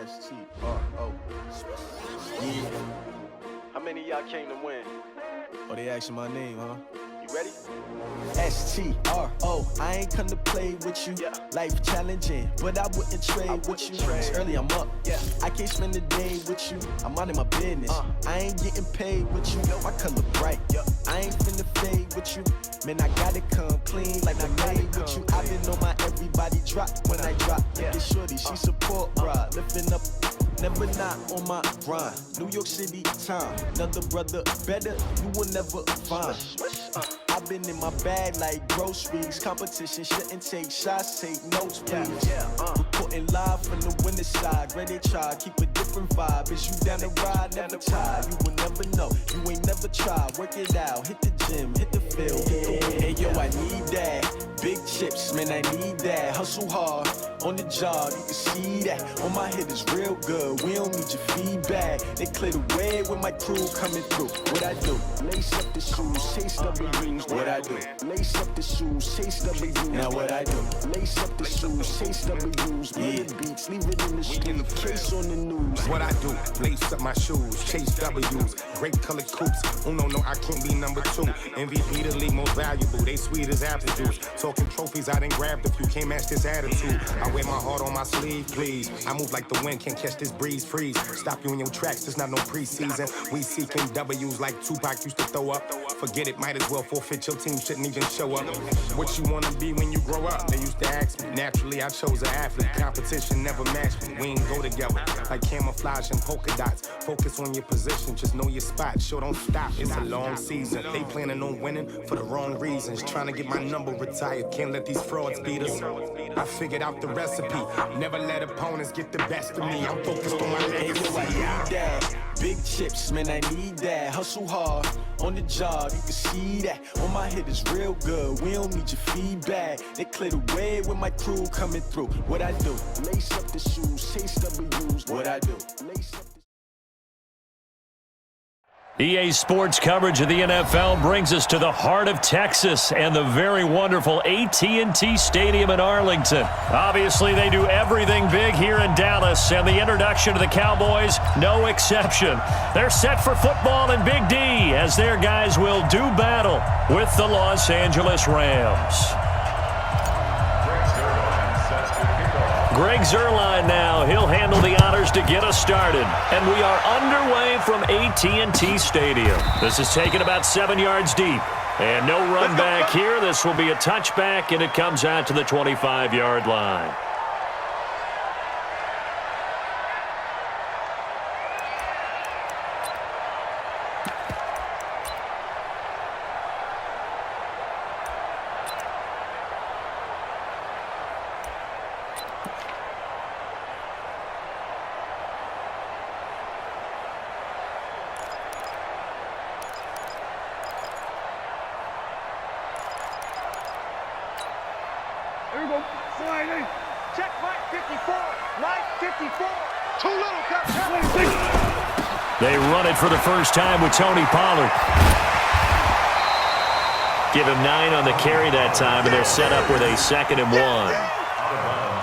STRO. Yeah. How many of y'all came to win? Oh, they asking my name, huh? You ready? STRO. I ain't come to play with you. Yeah. Life challenging, but I wouldn't trade with you. It's early, I'm up. Yeah. I can't spend the day with you. I'm out in my business. I ain't getting paid with you. My color bright. I ain't finna fade with you. Man, I gotta come clean like I made with you. I've been on my everybody drop when I drop. Look at shorty, she support ride. Lifting up, never not on my grind. New York City time, another brother better, you will never find. I've been in my bag like groceries. Competition shouldn't take shots, take notes, please. Reporting live from the winning side. Ready to try, keep a different vibe. Is you down the ride, never tired. You will never know, you ain't never tried. Work it out, hit the gym, hit the field. Hey yo, I need that. Big chips, man, I need that. Hustle hard, on the job, you can see that. On my head is real good, we don't need your feedback. They clear the way with my crew coming through. What I do? Lace up the shoes, chase W's. What I do? Lace up the shoes, chase W's. Now what I do? Lace up the shoes, chase W's. Murder beats, leave it in the street, case on the news. What I do? Lace up my shoes, chase W's. Great colored coops. Oh no, I can't be number 2. MVP the league most valuable. They sweet as apple juice. Talking trophies, I done grabbed a few. Can't match this attitude. I wear my heart on my sleeve, please. I move like the wind, can't catch this breeze. Freeze. Stop you in your tracks. There's not no preseason. We seeking W's like Tupac used to throw up. Forget it, might as well forfeit. Your team shouldn't even show up. What you wanna be when you grow up? They used to ask me. Naturally, I chose an athlete. Competition never matched me. We ain't go together like camouflage and polka dots. Focus on your position, just know your spot. Sure, don't stop. It's a long season. They planning on winning for the wrong reasons. Trying to get my number retired. Can't let these frauds beat us. I figured out the recipe. Never let opponents get the best of me. I'm focused on my legacy. I need that. Big chips, man, I need that. Hustle hard, on the job, you can see that. On my head is real good, we don't need your feedback. They clear the way with my crew coming through. What I do? Lace up the shoes, chase W's. What I do? Lace up the EA Sports coverage of the NFL brings us to the heart of Texas and the very wonderful AT&T Stadium in Arlington. Obviously, they do everything big here in Dallas, and the introduction to the Cowboys, no exception. They're set for football in Big D as their guys will do battle with the Los Angeles Rams. Greg Zuerlein now. He'll handle the honors to get us started. And we are underway from AT&T Stadium. This is taken about 7 yards deep. And no run back here. This will be a touchback, and it comes out to the 25-yard line. Here we go. Sliding. Check right 54. Right 54. Too little. Cut. They run it for the first time with Tony Pollard. Give him 9 on the carry that time, and they're set up with a 2nd and 1.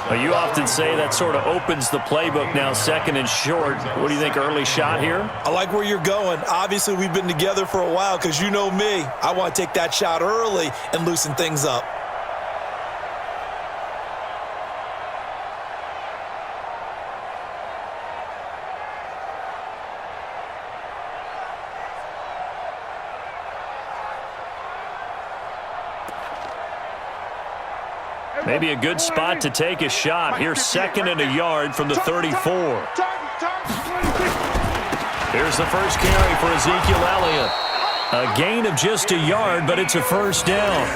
Well, you often say that sort of opens the playbook now, 2nd and short. What do you think, early shot here? I like where you're going. Obviously, we've been together for a while because you know me. I want to take that shot early and loosen things up. Maybe a good spot to take a shot. Here's 2nd and a yard from the 34. Here's the first carry for Ezekiel Elliott. A gain of just a yard, but it's a first down.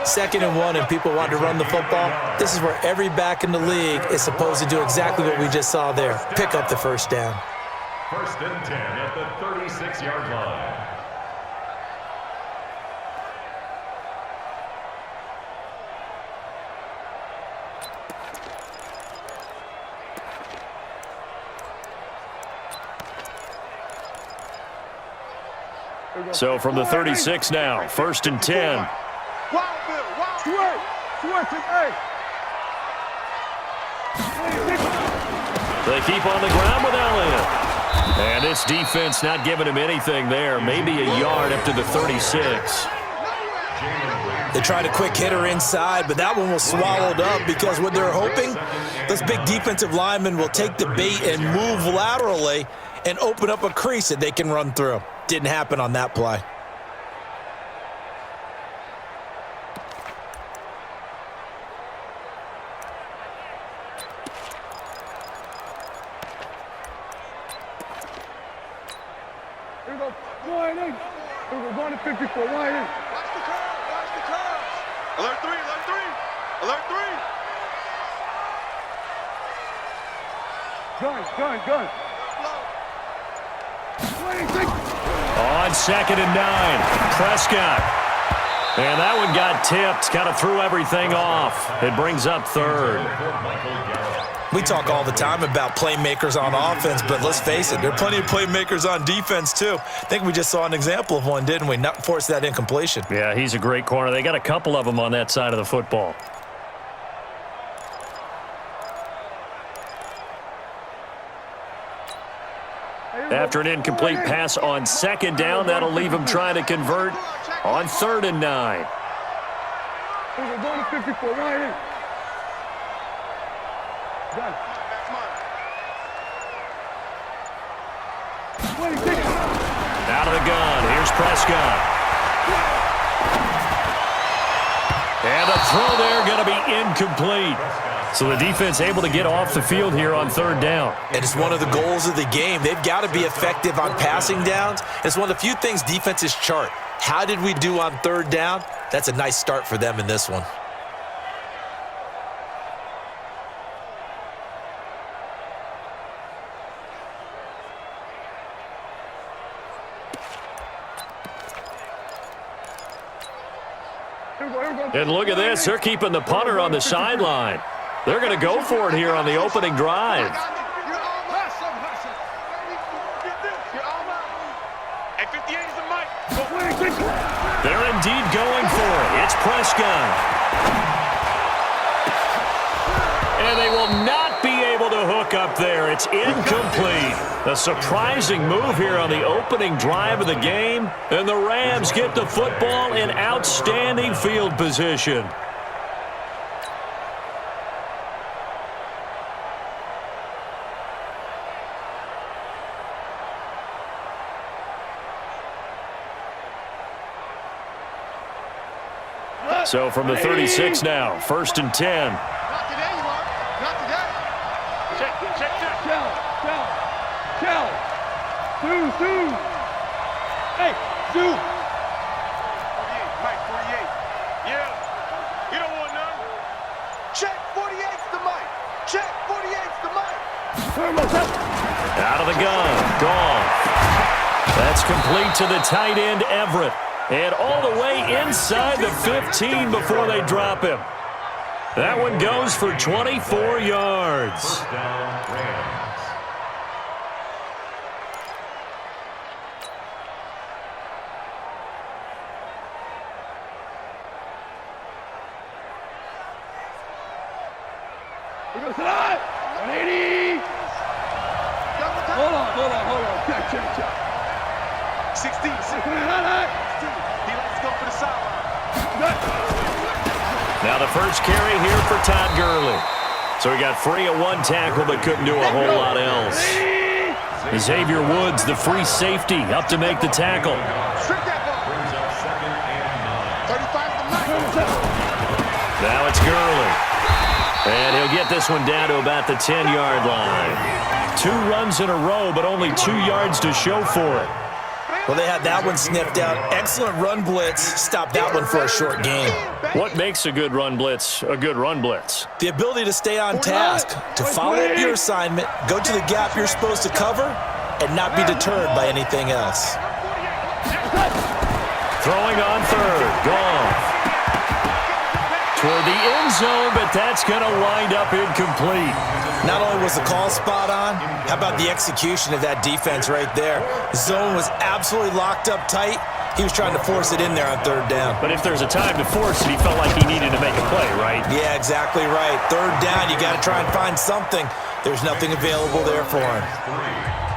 2nd and 1, and people want to run the football. This is where every back in the league is supposed to do exactly what we just saw there. Pick up the first down. 1st and 10 at the 36-yard line. So from the 36 now, 1st and 10. Wild Bill, wild. Switch, hey. They keep on the ground with Elliott. And this defense not giving him anything there. Maybe a yard up to the 36. They tried a quick hitter inside, but that one was swallowed up because what they're hoping, this big defensive lineman will take the bait and move laterally and open up a crease that they can run through. Didn't happen on that play. Here we go. Wide in. Here we go. Going to 54. Wide in. Watch the curve. Watch the curve. Alert 3. Alert 3. Alert 3. Gun. 26. On 2nd and 9, Prescott. And that one got tipped, kind of threw everything off. It brings up 3rd. We talk all the time about playmakers on offense, but let's face it, there are plenty of playmakers on defense too. I think we just saw an example of one, didn't we? Not force that incompletion. Yeah, he's a great corner. They got a couple of them on that side of the football. After an incomplete pass on 2nd down, that'll leave him trying to convert on 3rd and 9. Here we go. Going to 54. Wide in. Gun. 26. Out of the gun. Here's Prescott. And the throw there going to be incomplete. So the defense able to get off the field here on 3rd down. And it's one of the goals of the game. They've got to be effective on passing downs. It's one of the few things defenses chart. How did we do on 3rd down? That's a nice start for them in this one. And look at this. They're keeping the punter on the sideline. They're going to go for it here on the opening drive. They're indeed going for it. It's Prescott. And they will not be able to hook up there. It's incomplete. A surprising move here on the opening drive of the game. And the Rams get the football in outstanding field position. So from the 36 now, 1st and 10. Not today, you are. Not today. Check. Shell. Sue. Hey, Sue. 48, Mike, 48. Yeah. You don't want none. Check, 48's the mic. Check, 48's the mic. Out of the gun, Goff. That's complete to the tight end, Everett. And all the way inside the 15 before they drop him. That one goes for 24 yards. First down, Rams. Here goes tonight. 180. Hold on. Check. 16. He lets go for the sideline. Now the first carry here for Todd Gurley. So he got free of one tackle but couldn't do a whole lot else. Xavier Woods, the free safety, up to make the tackle. Strip that ball. Brings up 2nd and 35's the mic. Now it's Gurley. And he'll get this one down to about the 10-yard line. 2 runs in a row, but only 2 yards to show for it. Well, they had that one sniffed out. Excellent run blitz. Stopped that one for a short game. What makes a good run blitz a good run blitz? The ability to stay on task, to follow up your assignment, go to the gap you're supposed to cover, and not be deterred by anything else. Throwing on 3rd, Goff. Toward the end zone, but that's going to wind up incomplete. Not only was the call spot on, how about the execution of that defense right there? The zone was absolutely locked up tight. He was trying to force it in there on 3rd down. But if there's a time to force it, he felt like he needed to make a play, right? Yeah, exactly right. 3rd down, you got to try and find something. There's nothing available there for him.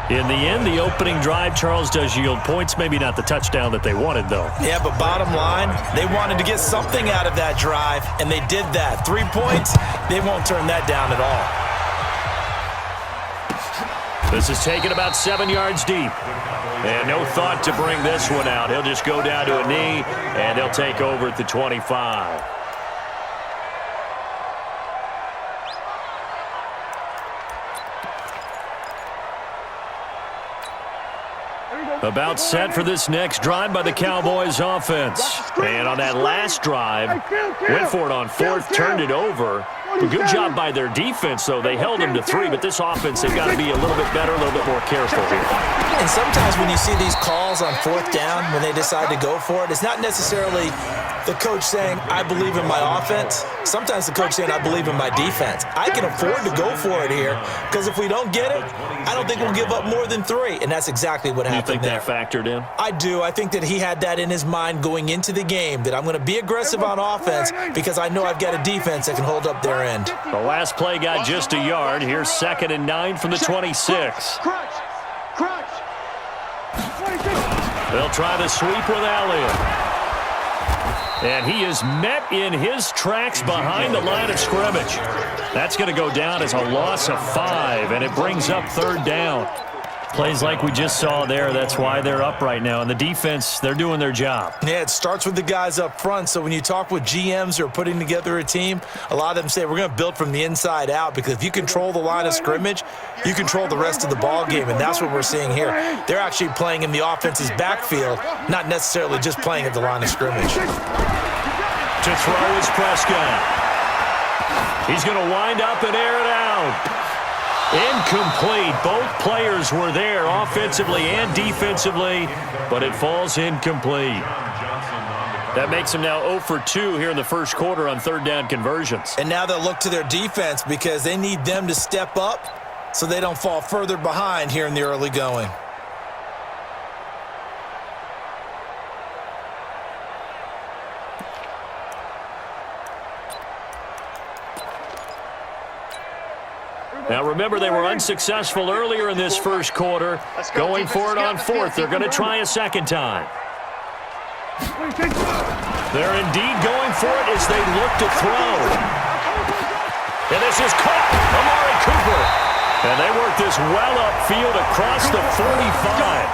In the end, the opening drive, Charles, does yield points. Maybe not the touchdown that they wanted, though. Yeah, but bottom line, they wanted to get something out of that drive, and they did that. 3 points, they won't turn that down at all. This is taken about 7 yards deep. And no thought to bring this one out. He'll just go down to a knee, and they'll take over at the 25. About set for this next drive by the Cowboys offense. And on that last drive, went for it on 4th, turned it over. A good job by their defense, though. They held them to 3, but this offense, they've got to be a little bit better, a little bit more careful here. And sometimes when you see these calls on 4th down, when they decide to go for it, it's not necessarily the coach saying, I believe in my offense. Sometimes the coach saying, I believe in my defense. I can afford to go for it here, because if we don't get it, I don't think we'll give up more than 3. And that's exactly what happened there. You think that factored in? I do. I think that he had that in his mind going into the game, that I'm going to be aggressive on offense because I know I've got a defense that can hold up their end. The last play got just a yard. Here's 2nd and 9 from the 26. Crunch. They'll try the sweep with Elliott. And he is met in his tracks behind the line of scrimmage. That's going to go down as a loss of 5, and it brings up 3rd down. Plays like we just saw there, that's why they're up right now. And the defense, they're doing their job. Yeah, it starts with the guys up front. So when you talk with GMs who are putting together a team, a lot of them say we're going to build from the inside out, because if you control the line of scrimmage, you control the rest of the ball game, and that's what we're seeing here. They're actually playing in the offense's backfield, not necessarily just playing at the line of scrimmage. To throw is Prescott. He's going to wind up and air it out. Incomplete. Both players were there offensively and defensively, but it falls incomplete. That makes them now 0 for 2 here in the first quarter on 3rd down conversions. And now they'll look to their defense because they need them to step up so they don't fall further behind here in the early going. Now, remember, they were unsuccessful earlier in this first quarter. Going for it on 4th. They're going to try a second time. They're indeed going for it as they look to throw. And this is caught. Amari Cooper. And they work this well upfield across the 45.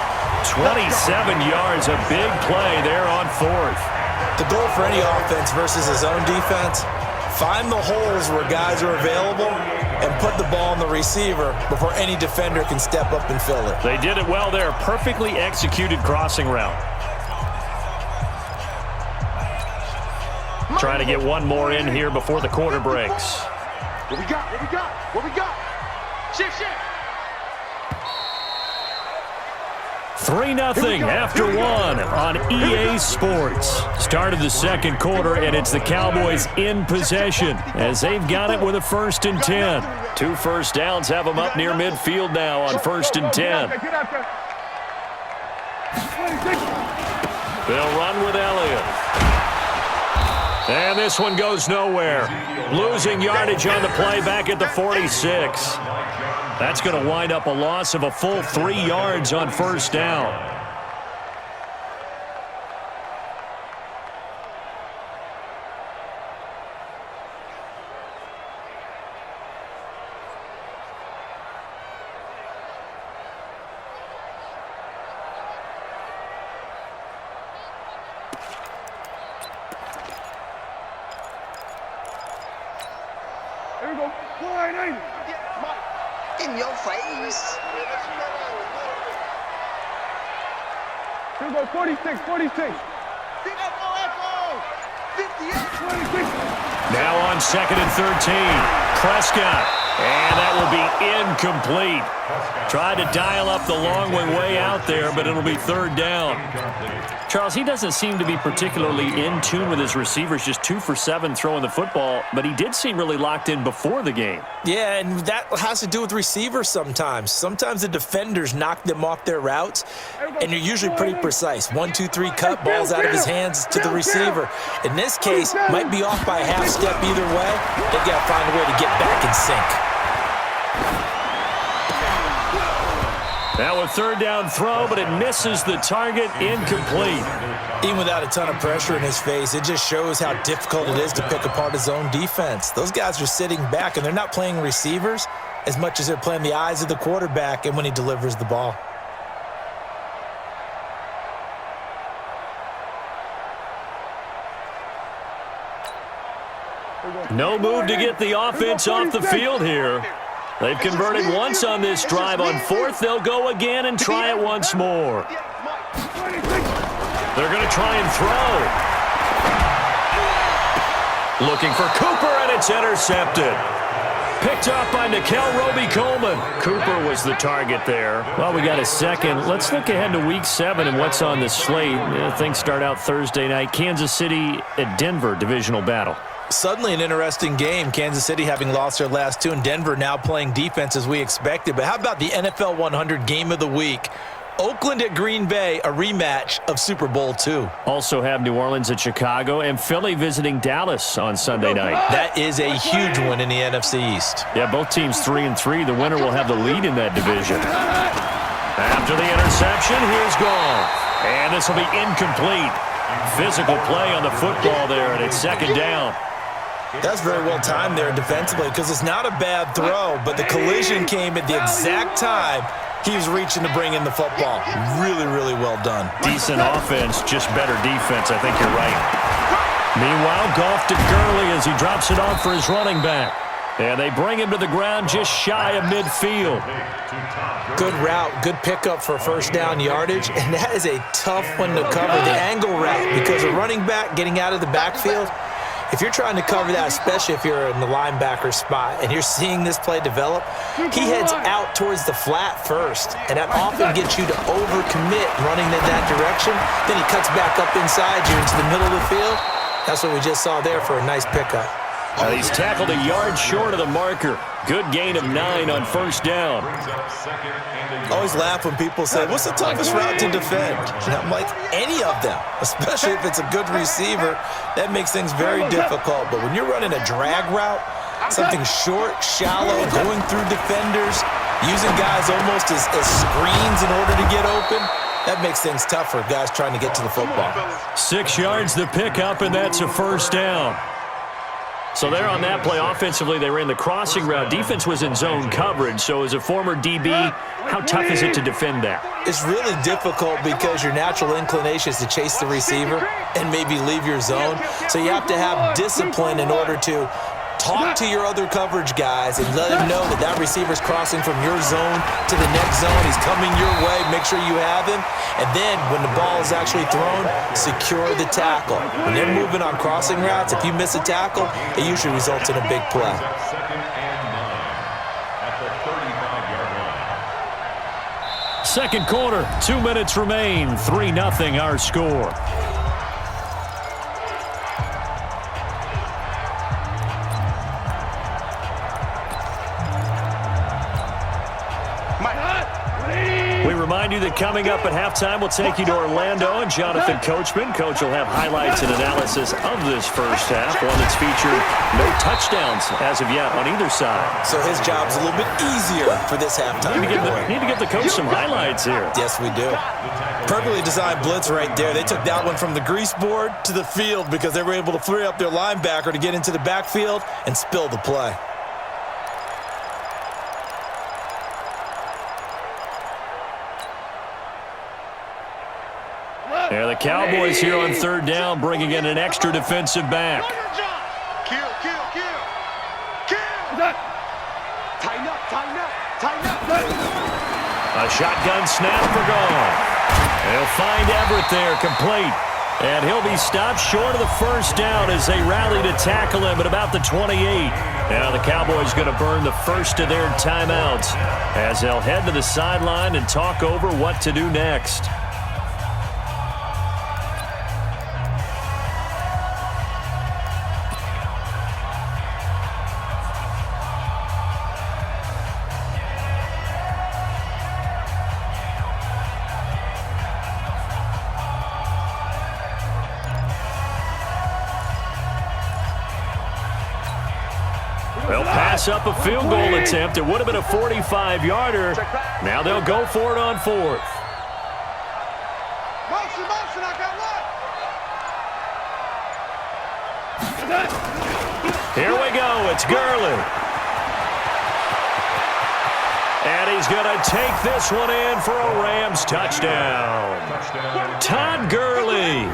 27 yards, a big play there on 4th. The goal for any offense versus his own defense, find the holes where guys are available and put the ball on the receiver before any defender can step up and fill it. They did it well there. Perfectly executed crossing route. Trying to get one more in here before the quarter breaks. What we got? Shift. 3-0 after 1 on EA Sports. Start of the second quarter, and it's the Cowboys in possession as they've got it with a 1st and 10. 2 first downs have them up near midfield now on 1st and 10. They'll run with Elliott. And this one goes nowhere. Losing yardage on the play back at the 46. That's going to wind up a loss of a full 3 yards on 1st down. There we go. Slide in your face. Here we go. 46. 58. Now on 2nd and 13. Prescott. And that will be incomplete. Tried to dial up the long way out there, but it'll be third down. Charles, he doesn't seem to be particularly in tune with his receivers, just 2 for 7 throwing the football, but he did seem really locked in before the game. Yeah, and that has to do with receivers sometimes. Sometimes the defenders knock them off their routes, and you're usually pretty precise. 1, 2, 3 cut, balls out of his hands to the receiver. In this case, might be off by a half step either way. They got to find a way to get back in sync. Now a third down throw, but it misses the target, incomplete. Even without a ton of pressure in his face, it just shows how difficult it is to pick apart his own defense. Those guys are sitting back, and they're not playing receivers as much as they're playing the eyes of the quarterback and when he delivers the ball. No move to get the offense off the field here. They've converted once on this drive. On fourth, they'll go again and try it once more. They're going to try and throw. Looking for Cooper, and it's intercepted. Picked off by Nickel Roby-Coleman. Cooper was the target there. Well, we got a second. Let's look ahead to Week 7 and what's on the slate. Things start out Thursday night. Kansas City at Denver, divisional battle. Suddenly an interesting game. Kansas City having lost their last 2, and Denver now playing defense as we expected. But how about the NFL 100 game of the week? Oakland at Green Bay, a rematch of Super Bowl II. Also have New Orleans at Chicago and Philly visiting Dallas on Sunday night. That is a huge one in the NFC East. Yeah, both teams 3-3. The winner will have the lead in that division. After the interception, here's Goff. And this will be incomplete. Physical play on the football there, and it's second down. That's very well timed there defensively because it's not a bad throw, but the collision came at the exact time he was reaching to bring in the football. Really, really well done. Decent offense, just better defense. I think you're right. Meanwhile, Goff to Gurley as he drops it off for his running back. And they bring him to the ground just shy of midfield. Good route, good pickup for first down yardage, and that is a tough one to cover, the angle route, because a running back getting out of the backfield, if you're trying to cover that, especially if you're in the linebacker spot and you're seeing this play develop, he heads out towards the flat first, and that often gets you to overcommit running in that direction. Then he cuts back up inside you into the middle of the field. That's what we just saw there for a nice pickup. He's tackled a yard short of the marker. Good gain of 9 on first down. Always laugh when people say, what's the toughest route to defend? And I'm like, any of them, especially if it's a good receiver. That makes things very difficult. But when you're running a drag route, something short, shallow, going through defenders, using guys almost as screens in order to get open, that makes things tough for guys trying to get to the football. 6 yards to pick up, and that's a first down. So there on that play, offensively, they ran the crossing route. Defense was in zone coverage. So as a former DB, how tough is it to defend that? It's really difficult because your natural inclination is to chase the receiver and maybe leave your zone. So you have to have discipline in order to talk to your other coverage guys and let them know that that receiver's crossing from your zone to the next zone. He's coming your way. Make sure you have him. And then when the ball is actually thrown, secure the tackle. When they're moving on crossing routes, if you miss a tackle, it usually results in a big play. Second quarter, 2 minutes remain. 3-0 our score. We remind you that coming up at halftime, we'll take you to Orlando and Jonathan Coachman. Coach will have highlights and analysis of this first half, one that's featured no touchdowns as of yet on either side. So his job's a little bit easier for this halftime. Need to give the coach some highlights here. Yes, we do. Perfectly designed blitz right there. They took that one from the grease board to the field because they were able to free up their linebacker to get into the backfield and spill the play. Yeah, the Cowboys here on third down, bringing in an extra defensive back. Kill. Tighten up. A shotgun snap for Goff. They'll find Everett there, complete. And he'll be stopped short of the first down as they rally to tackle him at about the 28. Now the Cowboys going to burn the first of their timeouts as they'll head to the sideline and talk over what to do next. They'll pass up a field goal attempt. It would have been a 45-yarder. Now they'll go for it on fourth. Motion, I got one. Here we go. It's Gurley. And he's going to take this one in for a Rams touchdown. Todd Gurley,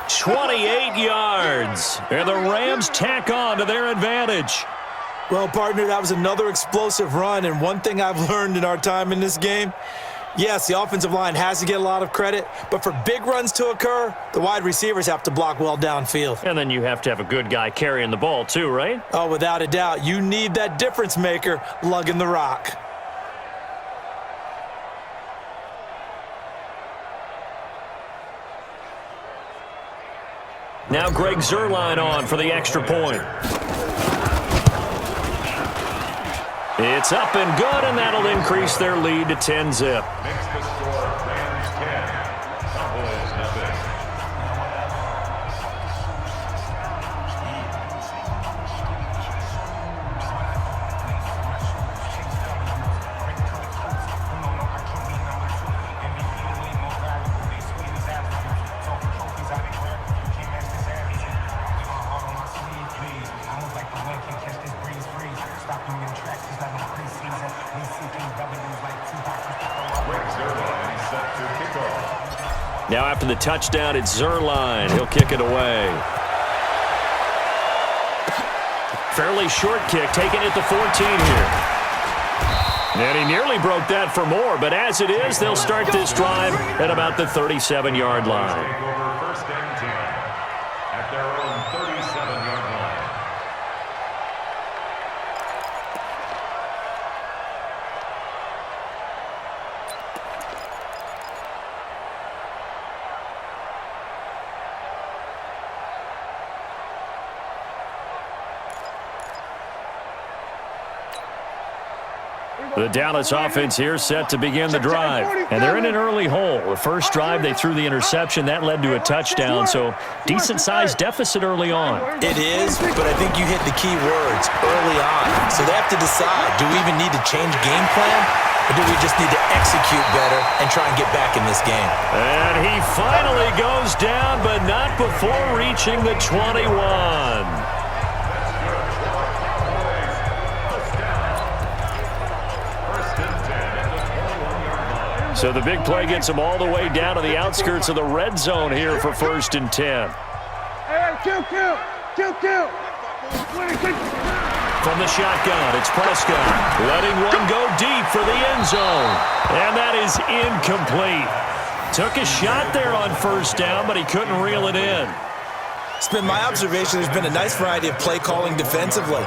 28 yards. And the Rams tack on to their advantage. Well, partner, that was another explosive run, and one thing I've learned in our time in this game, yes, the offensive line has to get a lot of credit, but for big runs to occur, the wide receivers have to block well downfield. And then you have to have a good guy carrying the ball too, right? Oh, without a doubt. You need that difference maker lugging the rock. Now Greg Zuerlein on for the extra point. It's up and good, and that'll increase their lead to 10-zip. Makes the score Rams 10, Cowboys nothing. Now after the touchdown, it's Zuerlein. He'll kick it away. Fairly short kick, taking it to 14 here. And he nearly broke that for more, but as it is, they'll start this drive at about the 37-yard line. Take over first and 10 at their own 37-yard line. The Dallas offense here set to begin the drive. And they're in an early hole. The first drive, they threw the interception. That led to a touchdown, so decent-sized deficit early on. It is, but I think you hit the key words early on. So they have to decide, do we even need to change game plan, or do we just need to execute better and try and get back in this game? And he finally goes down, but not before reaching the 21. So the big play gets him all the way down to the outskirts of the red zone here for first and 10. Hey, kill. From the shotgun, it's Prescott, letting one go deep for the end zone. And that is incomplete. Took a shot there on first down, but he couldn't reel it in. It's been my observation there's been a nice variety of play calling defensively.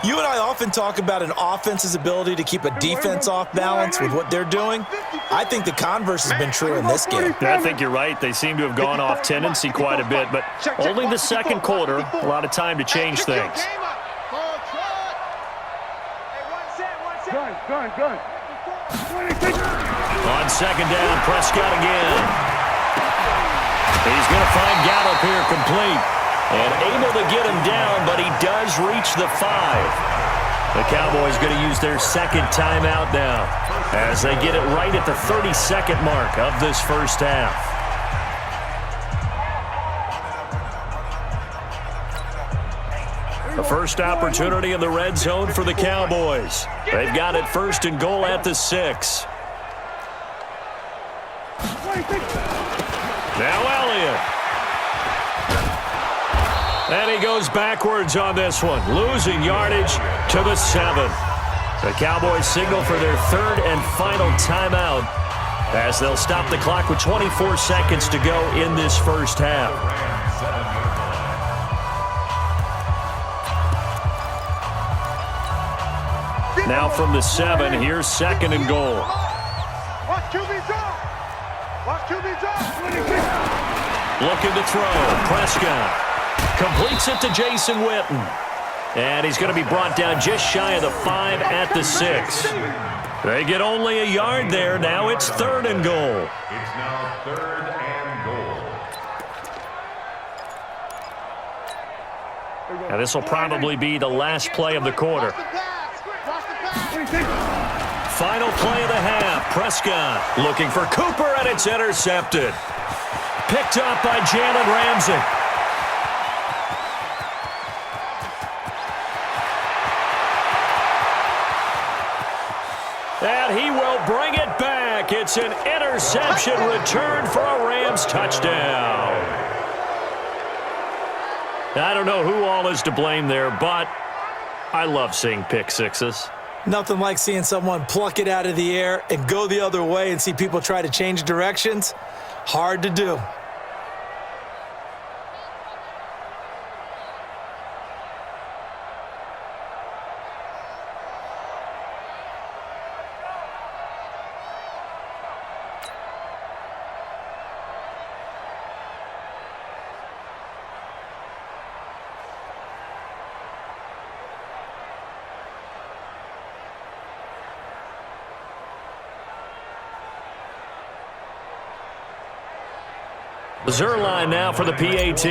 You and I often talk about an offense's ability to keep a defense off balance with what they're doing. I think the converse has been true in this game. I think you're right. They seem to have gone off tendency quite a bit, but only the second quarter, a lot of time to change things. Gun. On second down, Prescott again. He's going to find Gallup here complete. And able to get him down, but he does reach the 5. The Cowboys going to use their second timeout now as they get it right at the 32nd mark of this first half. The first opportunity in the red zone for the Cowboys. They've got it first and goal at the 6. Now Elliott. And he goes backwards on this one, losing yardage to the 7. The Cowboys signal for their third and final timeout as they'll stop the clock with 24 seconds to go in this first half. Now from the 7, here's 2nd and goal. Watch QB drop. Watch QB drop. Looking to throw. Prescott completes it to Jason Witten. And he's going to be brought down just shy of the 5 at the 6. They get only a yard there. Now it's 3rd and goal. It's now 3rd and goal. Now this will probably be the last play of the quarter. Final play of the half. Prescott looking for Cooper, and it's intercepted. Picked up by Jalen Ramsey. And he will bring it back. It's an interception return for a Rams touchdown. I don't know who all is to blame there, but I love seeing pick sixes. Nothing like seeing someone pluck it out of the air and go the other way and see people try to change directions. Hard to do. Zerline now for the PAT.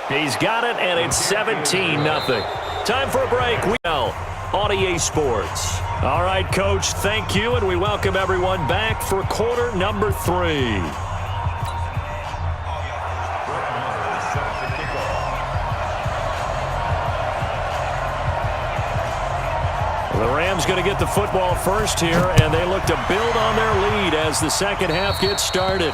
He's got it, and it's 17-0. Time for a break. We are on EA Sports. All right, Coach, thank you, and we welcome everyone back for quarter number 3. The Rams going to get the football first here, and they look to build on their lead as the second half gets started.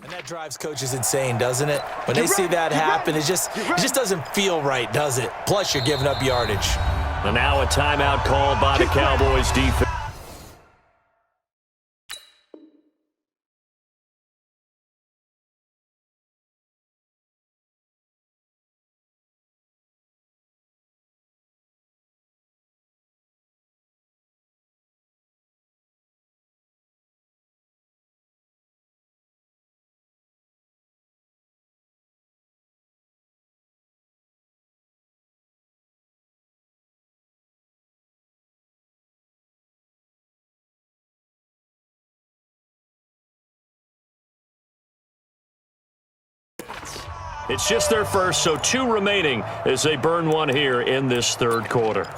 And that drives coaches insane, doesn't it? When they see that happen, it just doesn't feel right, does it? Plus, you're giving up yardage. And now a timeout called by the Cowboys defense. It's just their first, so 2 remaining as they burn one here in this third quarter.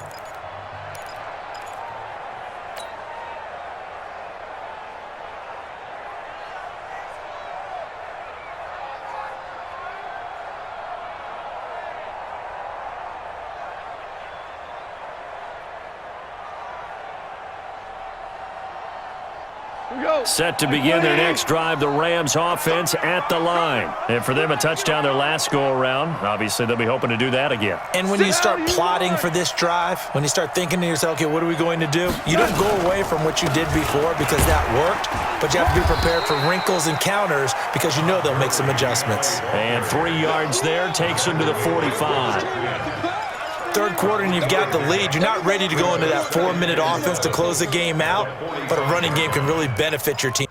Set to begin their next drive, the Rams offense at the line. And for them, a touchdown their last go-around. Obviously, they'll be hoping to do that again. And when you start plotting for this drive, when you start thinking to yourself, okay, what are we going to do? You don't go away from what you did before because that worked, but you have to be prepared for wrinkles and counters because you know they'll make some adjustments. And 3 yards there takes them to the 45. Third quarter and you've got the lead. You're not ready to go into that 4-minute offense to close the game out, but a running game can really benefit your team.